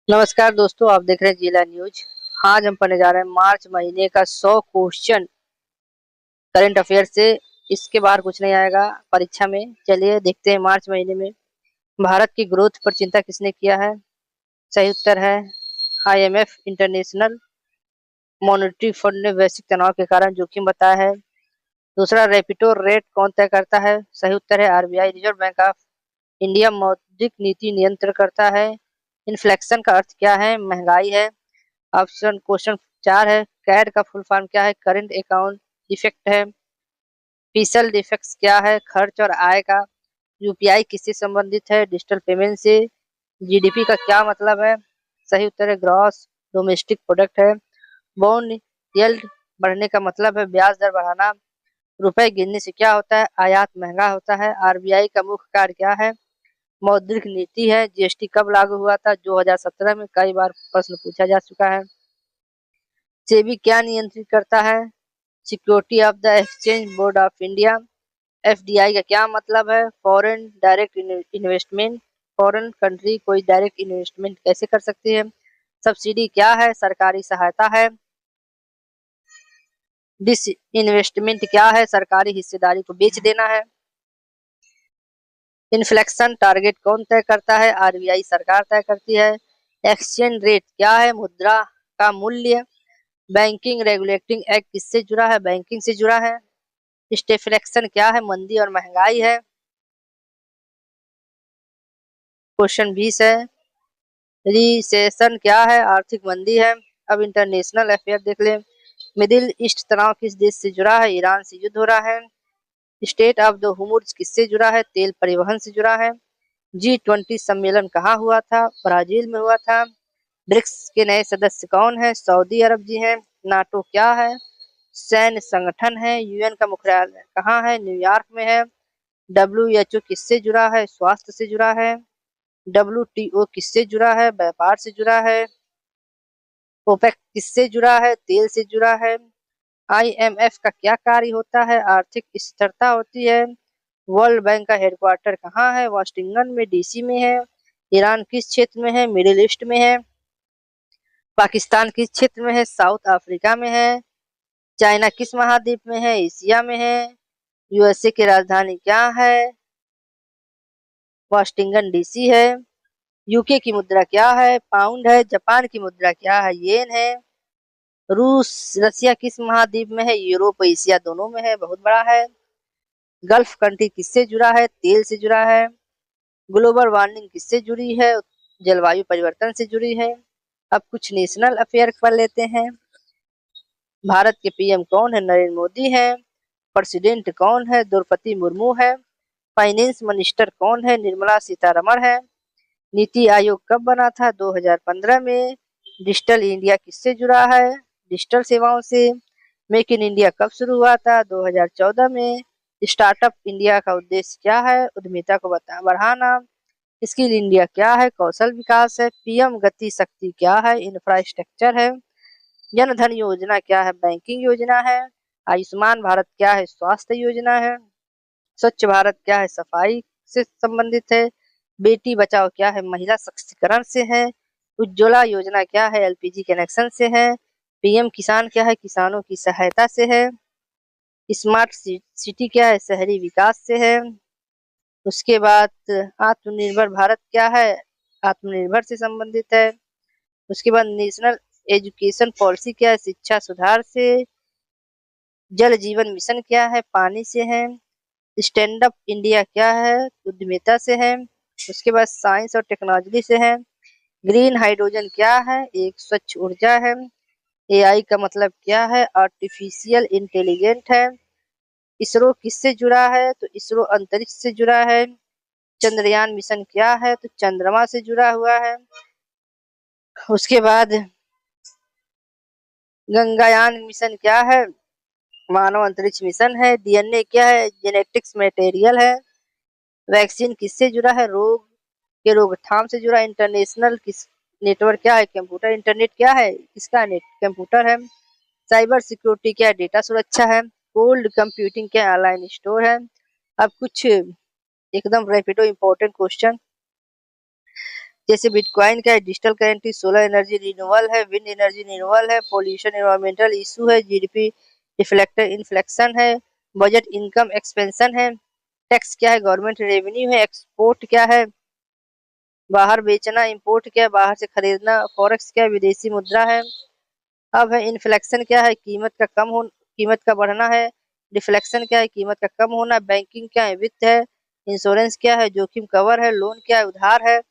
नमस्कार दोस्तों, आप देख रहे हैं जिला न्यूज। आज हम पढ़ने जा रहे हैं मार्च महीने का 100 क्वेश्चन करंट अफेयर से। इसके बाहर कुछ नहीं आएगा परीक्षा में। चलिए देखते हैं मार्च महीने में भारत की ग्रोथ पर चिंता किसने किया है। सही उत्तर है आईएमएफ। इंटरनेशनल मॉनेटरी फंड ने वैश्विक तनाव के कारण जोखिम बताया है। दूसरा, रेपिटो रेट कौन तय करता है। सही उत्तर है RBI, reserve bank of India मौद्रिक नीति नियंत्रण करता है। इन्फ्लेक्शन का अर्थ क्या है। महंगाई है। ऑप्शन क्वेश्चन 4 है कैड का फुल फॉर्म क्या है। करंट अकाउंट डिफेक्ट है। फिशल डिफेक्ट्स क्या है। खर्च और आय का। यूपीआई किससे संबंधित है। डिजिटल पेमेंट से। जीडीपी का क्या मतलब है। सही उत्तर है ग्रॉस डोमेस्टिक प्रोडक्ट है। बॉन्ड यील्ड बढ़ने का मतलब है ब्याज दर बढ़ाना। रुपए गिरने से क्या होता है। आयात महंगा होता है। आरबीआई का मुख्य कार्य क्या है। मौद्रिक नीति है। जीएसटी कब लागू हुआ था। 2017 में। कई बार प्रश्न पूछा जा चुका है। सेबी क्या नियंत्रित करता है। Security of the exchange board of India. FDI का क्या मतलब है। Foreign direct investment. Foreign country कोई डायरेक्ट इन्वेस्टमेंट कैसे कर सकती है। सब्सिडी क्या है। सरकारी सहायता है। डिस इन्वेस्टमेंट क्या है। सरकारी हिस्सेदारी को बेच देना है। इन्फ्लेक्शन टारगेट कौन तय करता है। आरबीआई सरकार तय करती है। एक्सचेंज रेट क्या है। मुद्रा का मूल्य। बैंकिंग रेगुलेटिंग एक्ट किससे जुड़ा है। बैंकिंग से जुड़ा है। स्टेफ्लेक्शन क्या है। मंदी और महंगाई है। क्वेश्चन 20 है रिसेशन क्या है। आर्थिक मंदी है। अब इंटरनेशनल अफेयर देख ले। मिडिल ईस्ट तनाव किस देश से जुड़ा है। ईरान से युद्ध हो रहा है। स्टेट ऑफ द हुर्मुज किससे जुड़ा है। तेल परिवहन से जुड़ा है। G20 सम्मेलन कहाँ हुआ था। ब्राजील में हुआ था। ब्रिक्स के नए सदस्य कौन है। सऊदी अरब जी हैं। नाटो क्या है। सैन्य संगठन है। यूएन का मुख्यालय कहाँ है। न्यूयॉर्क में है। डब्ल्यूएचओ किससे जुड़ा है। स्वास्थ्य से जुड़ा है। डब्ल्यूटीओ किससे जुड़ा है। व्यापार से जुड़ा है। ओपेक किससे जुड़ा है। तेल से जुड़ा है। आईएमएफ का क्या कार्य होता है। आर्थिक स्थिरता होती है। वर्ल्ड बैंक का हेडक्वार्टर कहाँ है। वाशिंगटन में, डीसी में है। ईरान किस क्षेत्र में है। मिडिल ईस्ट में है। पाकिस्तान किस क्षेत्र में है। साउथ अफ्रीका में है। चाइना किस महाद्वीप में है। एशिया में है। यूएसए की राजधानी क्या है। वाशिंगटन डीसी है। यूके की मुद्रा क्या है। पाउंड है। जापान की मुद्रा क्या है। येन है। रूस रसिया किस महाद्वीप में है। यूरोप एशिया दोनों में है, बहुत बड़ा है। गल्फ कंट्री किससे जुड़ा है। तेल से जुड़ा है। ग्लोबल वार्मिंग किससे जुड़ी है। जलवायु परिवर्तन से जुड़ी है। अब कुछ नेशनल अफेयर पर लेते हैं। भारत के पीएम कौन है। नरेंद्र मोदी है। प्रेसिडेंट कौन है। द्रौपदी मुर्मू है। फाइनेंस मिनिस्टर कौन है। निर्मला सीतारमण है। नीति आयोग कब बना था। 2015 में। डिजिटल इंडिया किससे जुड़ा है। डिजिटल सेवाओं से। मेक इन इंडिया कब शुरू हुआ था। 2014 में। स्टार्टअप इंडिया का उद्देश्य क्या है। उद्यमिता को बढ़ाना। स्किल इंडिया क्या है। कौशल विकास है। पीएम गति शक्ति क्या है। इंफ्रास्ट्रक्चर है। जन धन योजना क्या है। बैंकिंग योजना है। आयुष्मान भारत क्या है। स्वास्थ्य योजना है। स्वच्छ भारत क्या है। सफाई से संबंधित है। बेटी बचाओ क्या है। महिला सशक्तिकरण से है। उज्ज्वला योजना क्या है। एलपीजी कनेक्शन से है। पीएम किसान क्या है। किसानों की सहायता से है। स्मार्ट सिटी क्या है। शहरी विकास से है। उसके बाद आत्मनिर्भर भारत क्या है। आत्मनिर्भर से संबंधित है। उसके बाद नेशनल एजुकेशन पॉलिसी क्या है। शिक्षा सुधार से। जल जीवन मिशन क्या है। पानी से है। स्टैंड अप इंडिया क्या है। उद्यमिता से है। उसके बाद साइंस और टेक्नोलॉजी से है। ग्रीन हाइड्रोजन क्या है। एक स्वच्छ ऊर्जा है। एआई का मतलब क्या है। आर्टिफिशियल इंटेलिजेंट है। इसरो किससे जुड़ा है। तो इसरो अंतरिक्ष से जुड़ा है। चंद्रयान मिशन क्या है। तो चंद्रमा से जुड़ा हुआ है। उसके बाद गंगायान मिशन क्या है। मानव अंतरिक्ष मिशन है। डीएनए क्या है। जेनेटिक्स मटेरियल है। वैक्सीन किससे जुड़ा है। रोग के रोकथाम से जुड़ा। इंटरनेशनल किस नेटवर्क क्या है। कंप्यूटर इंटरनेट क्या है। किसका नेट कंप्यूटर है। साइबर सिक्योरिटी क्या है। डेटा सुरक्षा है। कोल्ड कंप्यूटिंग क्या है। ऑनलाइन स्टोर है। अब कुछ एकदम रैपिडो इंपॉर्टेंट क्वेश्चन। जैसे बिटकॉइन क्या है, digital currency, solar energy renewable है, विंड एनर्जी रिन्यूएबल है, पोल्यूशन एनवायरमेंटल इशू है, जीडीपी रिफ्लेक्टर इन्फ्लेक्शन है, बजट इनकम एक्सपेंशन है, टैक्स क्या है, गवर्नमेंट रेवेन्यू है, एक्सपोर्ट क्या है, बाहर बेचना, इंपोर्ट क्या है, बाहर से खरीदना, फॉरेक्स क्या है, विदेशी मुद्रा है। अब है इन्फ्लेक्शन क्या है, कीमत का बढ़ना है, डिफ्लेक्शन क्या है, कीमत का कम होना, बैंकिंग क्या है, वित्त है, इंश्योरेंस क्या है, जोखिम कवर है, लोन क्या है, उधार है,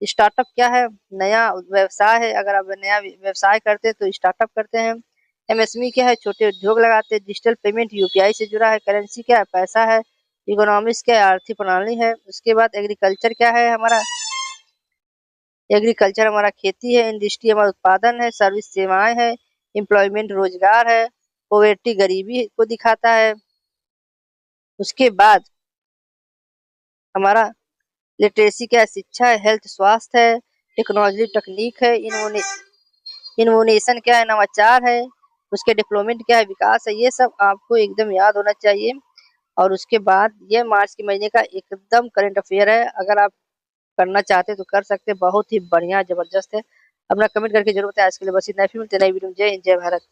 स्टार्टअप क्या है, नया व्यवसाय है, अगर आप नया व्यवसाय करते हैं तो स्टार्टअप करते हैं। एमएसएमई क्या है, छोटे उद्योग लगाते हैं। डिजिटल पेमेंट यूपीआई से जुड़ा है। करेंसी क्या है, पैसा है। इकोनॉमिक्स क्या है, आर्थिक प्रणाली है। उसके बाद एग्रीकल्चर क्या है हमारा, एग्रीकल्चर हमारा खेती है। इंडस्ट्री हमारा उत्पादन है। सर्विस सेवाएं है। एम्प्लॉयमेंट रोजगार है। पॉवर्टी गरीबी को दिखाता है। उसके बाद हमारा लिटरेसी क्या है, शिक्षा है। हेल्थ स्वास्थ्य है। टेक्नोलॉजी तकनीक है। इनोवेशन क्या है, नवाचार है। उसके डेवलपमेंट क्या है, विकास है। ये सब आपको एकदम याद होना चाहिए। और उसके बाद ये मार्च के महीने का एकदम करंट अफेयर है। अगर आप करना चाहते हैं तो कर सकते हैं। बहुत ही बढ़िया जबरदस्त है। अपना कमेंट करके जरूर बताएं। आज के लिए बस इतना ही। फिर मिलते हैं नई वीडियो में। जय हिंद, जय भारत।